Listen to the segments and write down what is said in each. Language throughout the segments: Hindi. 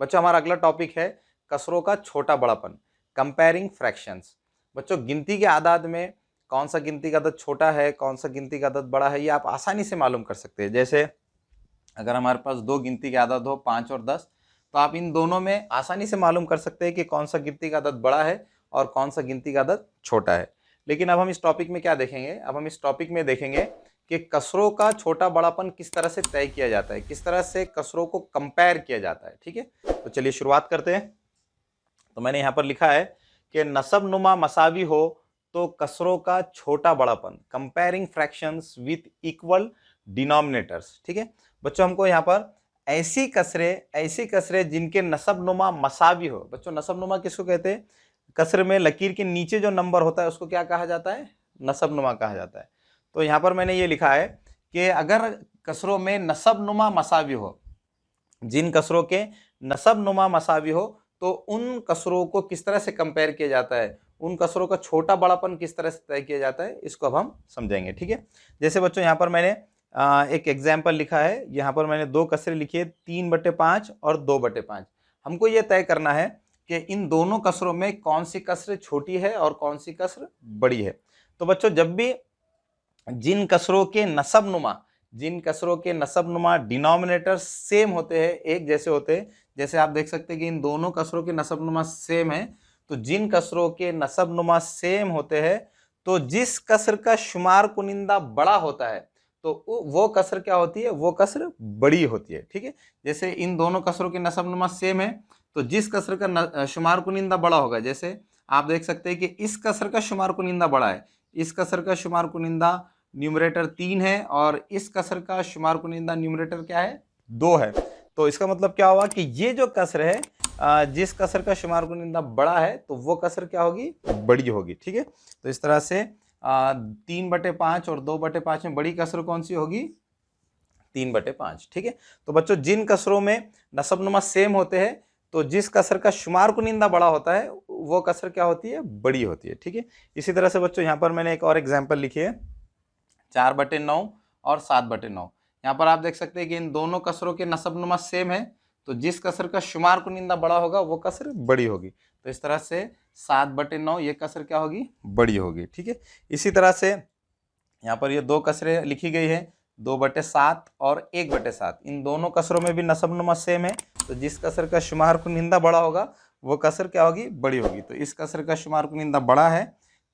बच्चों हमारा अगला टॉपिक है कसरों का छोटा बड़ापन, कंपेयरिंग फ्रैक्शंस। बच्चों गिनती के आदाद में कौन सा गिनती का आदद छोटा है, कौन सा गिनती का आदद बड़ा है, ये आप आसानी से मालूम कर सकते हैं। जैसे अगर हमारे पास दो गिनती के आदद हो 5 और 10, तो आप इन दोनों में आसानी से मालूम कर सकते हैं कि कौन सा गिनती का आदद बड़ा है और कौन सा गिनती का आदद छोटा है। लेकिन अब हम इस टॉपिक में क्या देखेंगे, अब हम इस टॉपिक में देखेंगे कि कसरों का छोटा बड़ापन किस तरह से तय किया जाता है, किस तरह से कसरों को कंपेयर किया जाता है। ठीक है, तो चलिए शुरुआत करते हैं। तो मैंने यहाँ पर लिखा है कि नसब नुमा मसावी हो तो कसरों का छोटा बड़ापन, comparing fractions with equal denominators. ठीक है बच्चों, हमको यहाँ पर ऐसी कसरे जिनके नसब नुमा मसावी हो। बच्चों नसब नुमा किसको कहते हैं? कसर में लकीर के नीचे जो नंबर होता है उसको क्या कहा जाता है? नसब नुमा कहा जाता है। तो यहाँ पर मैंने ये लिखा है कि अगर कसरों में नसब नुमा मसावी हो, जिन कसरों के नसब नुमा मसावी हो, तो उन कसरों को किस तरह से कंपेयर किया जाता है, उन कसरों का छोटा बड़ापन किस तरह से तय किया जाता है, इसको अब हम समझेंगे। ठीक है, जैसे बच्चों यहाँ पर मैंने एक एग्जाम्पल लिखा है। यहाँ पर मैंने दो कसरे लिखी है, 3/5 और 2/5। हमको ये तय करना है कि इन दोनों कसरों में कौन सी कसर छोटी है और कौन सी कसर बड़ी है। तो बच्चों जब भी जिन कसरों के नसब नुमा डिनोमिनेटर सेम होते हैं, एक जैसे होते हैं, जैसे आप देख सकते हैं कि इन दोनों कसरों के नसब नुमा सेम है, तो जिन कसरों के नसब नुमा सेम होते हैं, तो जिस कसर का शुमार कुनिंदा बड़ा होता है तो वो कसर क्या होती है? वो कसर बड़ी होती है। ठीक है, जैसे इन दोनों कसरों के नसब नुमा सेम है, तो जिस कसर का शुमार कुनिंदा बड़ा होगा, जैसे आप देख सकते हैं कि इस कसर का शुमार कुनिंदा बड़ा है, इस कसर का शुमार कुनिंदा न्यूमरेटर 3 है और इस कसर का शुमार कुनिंदा न्यूमरेटर क्या है? 2 है। तो इसका मतलब क्या हुआ कि ये जो कसर है, जिस कसर का शुमार कुनिंदा बड़ा है, तो वो कसर क्या होगी? बड़ी होगी। ठीक है, तो इस तरह से 3/5 और 2/5 में बड़ी कसर कौन सी होगी? 3/5। ठीक है, तो बच्चों जिन कसरों में नसब नुमा सेम होते हैं, तो जिस कसर का शुमार कुनिंदा बड़ा होता है वो कसर क्या होती है? बड़ी होती है। ठीक है, इसी तरह से बच्चों यहाँ पर मैंने एक और एग्जाम्पल लिखी है, 4/9 और 7/9। यहाँ पर आप देख सकते हैं कि इन दोनों कसरों के नसब नुमा सेम है, तो जिस कसर का शुमार कुनिंदा बड़ा होगा वो कसर बड़ी होगी। तो इस तरह से 7/9 ये कसर क्या होगी? बड़ी होगी। ठीक है, इसी तरह से यहाँ पर ये दो कसरें लिखी गई है, 2/7 और 1/7। इन दोनों कसरों में भी नसब नुमा सेम है, तो जिस कसर का शुमार कुनिंदा बड़ा होगा वो कसर क्या होगी? बड़ी होगी। तो इस कसर का शुमार कुनिंदा बड़ा है,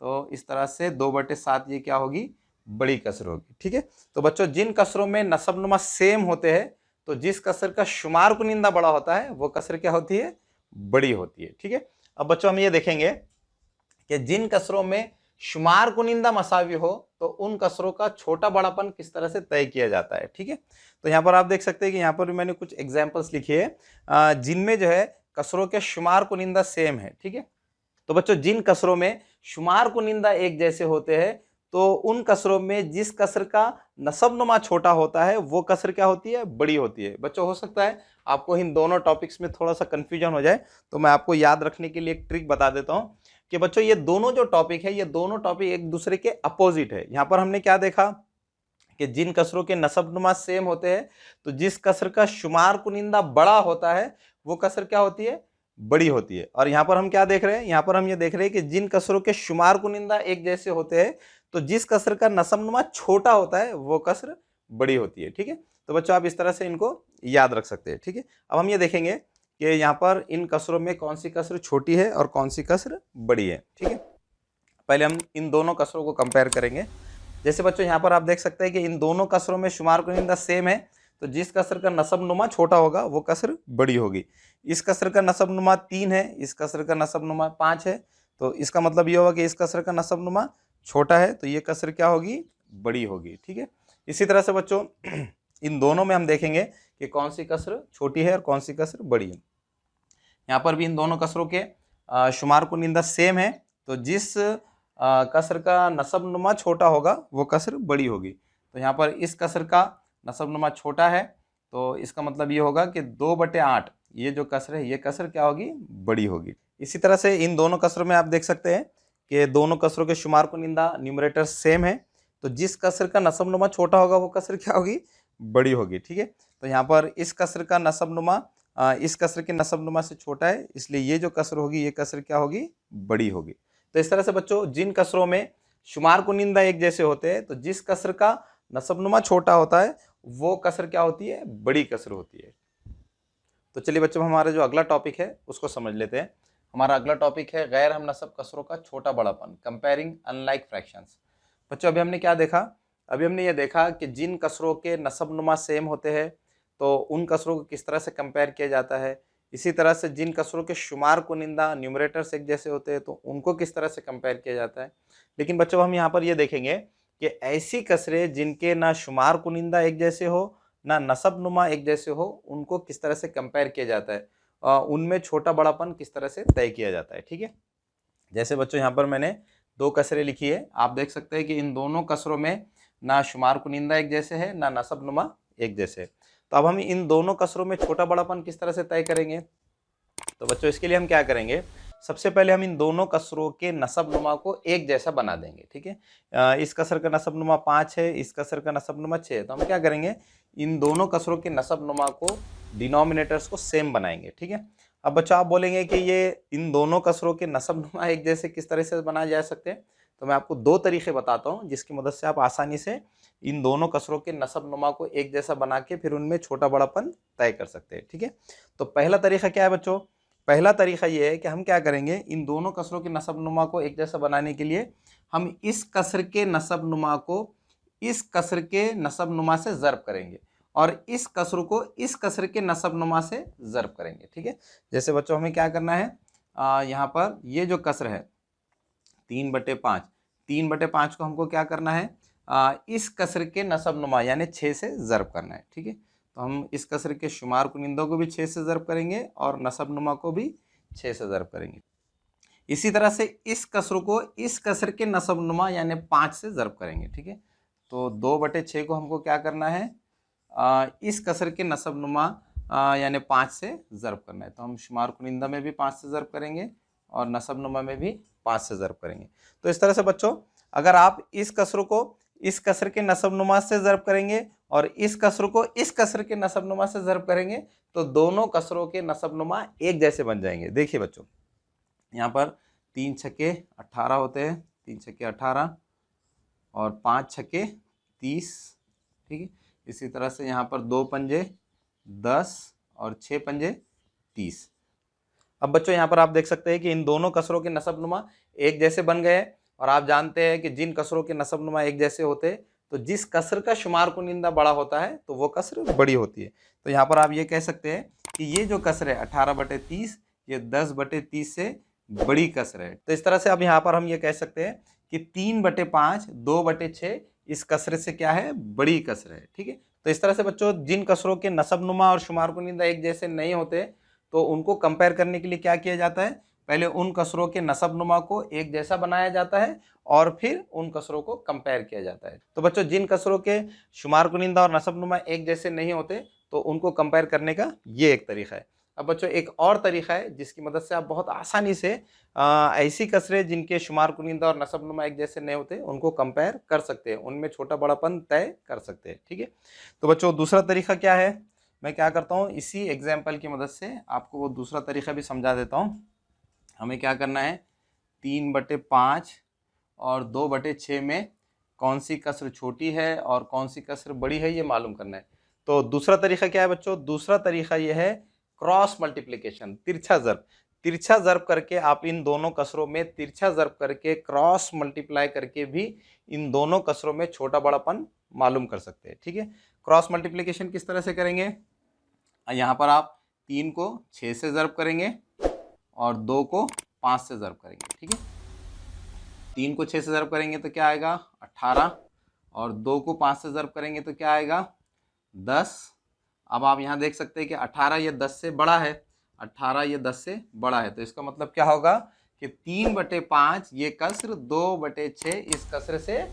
तो इस तरह से 2/7 ये क्या होगी? बड़ी कसर होगी। ठीक है, तो बच्चों जिन कसरों में नसब नुमा सेम होते हैं, तो जिस कसर का शुमार कुनिंदा बड़ा होता है वो कसर क्या होती है? बड़ी होती है। ठीक है, अब बच्चों हम ये देखेंगे कि जिन कसरों में शुमार कुनिंदा मसावी हो, तो उन कसरों का छोटा बड़ापन किस तरह से तय किया जाता है। ठीक है, तो यहाँ पर आप देख सकते हैं कि यहाँ पर भी मैंने कुछ एग्जाम्पल्स लिखे हैं जिनमें जो है कसरों के शुमार कुनिंदा सेम है। ठीक है, तो बच्चों जिन कसरों में शुमार कुनिंदा एक जैसे होते हैं, तो उन कसरों में जिस कसर का नसब नुमा छोटा होता है वो कसर क्या होती है? बड़ी होती है। बच्चों हो सकता है आपको इन दोनों टॉपिक्स में थोड़ा सा कंफ्यूजन हो जाए, तो मैं आपको याद रखने के लिए एक ट्रिक बता देता हूँ कि बच्चों ये दोनों जो टॉपिक है, ये दोनों टॉपिक एक दूसरे के अपोजिट है। यहाँ पर हमने क्या देखा कि जिन कसरों के नसब नुमा सेम होते हैं, तो जिस कसर का शुमार कुनिंदा बड़ा होता है वो कसर क्या होती है? बड़ी होती है। और यहाँ पर हम क्या देख रहे हैं? यहाँ पर हम ये देख रहे हैं कि जिन कसरों के शुमार कुनिंदा एक जैसे होते हैं, तो जिस कसर का नसब नुमा छोटा होता है वो कसर बड़ी होती है। ठीक है, तो बच्चों आप इस तरह से इनको याद रख सकते हैं। ठीक है, अब हम ये देखेंगे कि यहाँ पर इन कसरों में कौन सी कसर छोटी है और कौन सी कसर बड़ी है। ठीक है, पहले हम इन दोनों कसरों को कंपेयर करेंगे। जैसे बच्चों यहाँ पर आप देख सकते हैं कि इन दोनों कसरों में शुमार कुनिंदा सेम है, तो जिस कसर का नसब नुमा छोटा होगा वो कसर बड़ी होगी। इस कसर का नसब नुमा 3 है, इस कसर का नसब नुमा 5 है, तो इसका मतलब ये होगा कि इस कसर का नसब नुमा छोटा है, तो ये कसर क्या होगी? बड़ी होगी। ठीक है, इसी तरह से बच्चों इन दोनों में हम देखेंगे कि कौन सी कसर छोटी है और कौन सी कसर बड़ी है। यहाँ पर भी इन दोनों कसरों के शुमार कुनिंदा सेम है, तो जिस कसर का नसब नुमा छोटा होगा वो कसर बड़ी होगी। तो यहाँ पर इस कसर का नसब नुमा छोटा है, तो इसका मतलब ये होगा कि 2/8 ये जो कसर है ये कसर क्या होगी? बड़ी होगी। इसी तरह से इन दोनों कसरों में आप देख सकते हैं कि दोनों कसरों के शुमार कुनिंदा न्यूमरेटर सेम है, तो जिस कसर का नसब नुमा छोटा होगा वो कसर क्या होगी? बड़ी होगी। ठीक है, तो यहाँ पर इस कसर का नसब नुमा इस कसर के नसबनुमा से छोटा है, इसलिए ये जो कसर होगी ये कसर क्या होगी, बड़ी होगी। तो इस तरह से बच्चों जिन कसरों में शुमार कुनिंदा एक जैसे होते हैं, तो जिस कसर का नसबनुमा छोटा होता है वो कसर क्या होती है, बड़ी कसर होती है। तो चलिए बच्चों हमारा जो अगला टॉपिक है उसको समझ लेते हैं। हमारा अगला टॉपिक है गैर हम नसब कसरों का छोटा बड़ापन, कंपेयरिंग अनलाइक फ्रैक्शंस। बच्चों अभी हमने क्या देखा, अभी हमने ये देखा कि जिन कसरों के नसबनुमा सेम होते हैं तो उन कसरों को किस तरह से कंपेयर किया जाता है। इसी तरह से जिन कसरों के शुमार कुनिंदा न्यूमरेटर्स एक जैसे होते हैं तो उनको किस तरह से कंपेयर किया जाता है। लेकिन बच्चों हम यहाँ पर ये देखेंगे कि ऐसी कसरें जिनके ना शुमार कुनिंदा एक जैसे हो ना नसबनुमा एक जैसे हो, उनको किस तरह से कंपेयर किया जाता है, उनमें छोटा बड़ापन किस तरह से तय किया जाता है। ठीक है, जैसे बच्चों यहाँ पर मैंने दो कसरें लिखी है, आप देख सकते हैं कि इन दोनों कसरों में ना शुमार कुनिंदा एक जैसे है ना नसबनुमा एक जैसे है। तो अब हम इन दोनों कसरों में छोटा बड़ापन किस तरह से तय करेंगे। तो बच्चों इसके लिए हम क्या करेंगे, सबसे पहले हम इन दोनों कसरों के नसबनुमा को एक जैसा बना देंगे। ठीक है, इस कसर का नसबनुमा 5 है, इस कसर का नसबनुमा 6 है, तो हम क्या करेंगे, इन दोनों कसरों के नसबनुमा को डिनोमिनेटर्स को सेम बनाएंगे। ठीक है, अब बच्चों आप बोलेंगे कि ये इन दोनों कसरों के नसबनुमा एक जैसे किस तरह से बनाए जा सकते हैं, तो मैं आपको दो तरीके बताता हूँ जिसकी मदद से आप आसानी से इन दोनों कसरों के नसबनुमा को एक जैसा बना के फिर उनमें छोटा बड़ापन तय कर सकते हैं। ठीक है, तो पहला तरीका क्या है बच्चों, पहला तरीका ये है कि हम क्या करेंगे, इन दोनों कसरों के नसबनुमा को एक जैसा बनाने के लिए हम इस कसर के नसबनुमा को इस कसर के नसबनुमा से ज़र्ब करेंगे और इस कसर को इस कसर के नसबनुमा से ज़र्ब करेंगे। ठीक है, जैसे बच्चों हमें क्या करना है, यहाँ पर ये जो कसर है 3/5, 3/5 को हमको क्या करना है, इस कसर के नसबनुमा यानी 6 से ज़र्ब करना है। ठीक है, तो हम इस कसर के शुमार कुनिंदों को भी 6 से ज़र्ब करेंगे और नसबनुमा को भी 6 से ज़र्ब करेंगे। इसी तरह से इस कसर को इस कसर के नसबनुमा यानी 5 से ज़र्ब करेंगे। ठीक है, तो 2/6 को हमको क्या करना है, इस कसर के नसबनुमा यानी 5 से ज़र्ब करना है। तो हम शुमार कुनिंदा में भी 5 से ज़र्ब करेंगे और नसबनुमा में भी 5 से ज़र्ब करेंगे। तो इस तरह से बच्चों अगर आप इस कसर को इस कसर के नसबनुमा से ज़र्ब करेंगे और इस कसर को इस कसर के नसबनुमा से ज़र्ब करेंगे तो दोनों कसरों के नसबनुमा एक जैसे बन जाएंगे। देखिए बच्चों यहाँ पर 3 छक्के 18 होते हैं, 3 छक्के 18 और 5 छक्के 30। ठीक है, इसी तरह से यहाँ पर 2 पंजे 10 और 6 पंजे 30। अब बच्चों यहाँ पर आप देख सकते हैं कि इन दोनों कसरों के नसबनुमा एक जैसे बन गए और आप जानते हैं कि जिन कसरों के नसबनुमा एक जैसे होते हैं तो जिस कसर का शुमार कुनिंदा बड़ा होता है तो वो कसर बड़ी होती है। तो यहाँ पर आप ये कह सकते हैं कि ये जो कसर है 18/30 ये 10/30 से बड़ी कसर है। तो इस तरह से अब यहाँ पर हम ये कह सकते हैं कि 3/5 2/6 इस कसर से क्या है, बड़ी कसर है। ठीक है, तो इस तरह से बच्चों जिन कसरों के नसबनुमा और शुमार कुनिंदा एक जैसे नहीं होते तो उनको कंपेयर करने के लिए क्या किया जाता है, पहले उन कसरों के नसबनुमा को एक जैसा बनाया जाता है और फिर उन कसरों को कंपेयर किया जाता है। तो बच्चों जिन कसरों के शुमार कुनिंदा और नसबनुमा एक जैसे नहीं होते तो उनको कंपेयर करने का ये एक तरीका है। अब बच्चों एक और तरीका है जिसकी मदद से आप बहुत आसानी से ऐसी कसरें जिनके शुमार कुनिंदा और नसबनुमा एक जैसे नहीं होते उनको कंपेयर कर सकते हैं, उनमें छोटा बड़ापन तय कर सकते हैं। ठीक है, तो बच्चों दूसरा तरीका क्या है, मैं क्या करता हूँ इसी एग्जाम्पल की मदद से आपको वो दूसरा तरीका भी समझा देता हूँ। हमें क्या करना है, 3/5 और 2/6 में कौन सी कसर छोटी है और कौन सी कसर बड़ी है ये मालूम करना है। तो दूसरा तरीका क्या है बच्चों, दूसरा तरीका ये है क्रॉस मल्टीप्लिकेशन, तिरछा ज़र्ब। तिरछा ज़र्ब करके आप इन दोनों कसरों में तिरछा ज़र्ब करके क्रॉस मल्टीप्लाई करके भी इन दोनों कसरों में छोटा बड़ापन मालूम कर सकते हैं। ठीक है, क्रॉस मल्टीप्लिकेशन किस तरह से करेंगे, यहाँ पर आप 3 को 6 से ज़र्ब करेंगे और 2 को 5 से ज़र्ब करेंगे। ठीक है, 3 को 6 से ज़र्ब करेंगे तो क्या आएगा 18 और 2 को 5 से ज़र्ब करेंगे तो क्या आएगा 10। अब आप यहाँ देख सकते हैं कि 18 ये 10 से बड़ा है, 18 ये 10 से बड़ा है, तो इसका मतलब क्या होगा कि 3/5 ये कसर 2/6 इस कसर से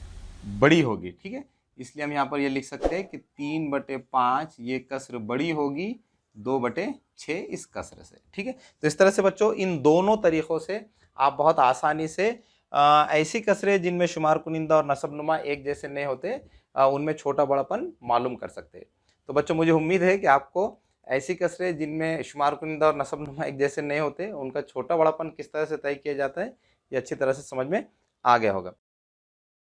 बड़ी होगी। ठीक है, इसलिए हम यहाँ पर ये लिख सकते हैं कि 3/5 ये कसर बड़ी होगी 2/6 इस कसर से। ठीक है, तो इस तरह से बच्चों इन दोनों तरीक़ों से आप बहुत आसानी से ऐसी कसरें जिनमें शुमार कुनिंदा और नसबनुमा एक जैसे नहीं होते उनमें छोटा बड़ापन मालूम कर सकते हैं। तो बच्चों मुझे उम्मीद है कि आपको ऐसी कसरें जिनमें शुमार कुनिंदा और नसबनुमा एक जैसे नहीं होते, उनका छोटा बड़ापन किस तरह से तय किया जाता है, ये अच्छी तरह से समझ में आ गया होगा।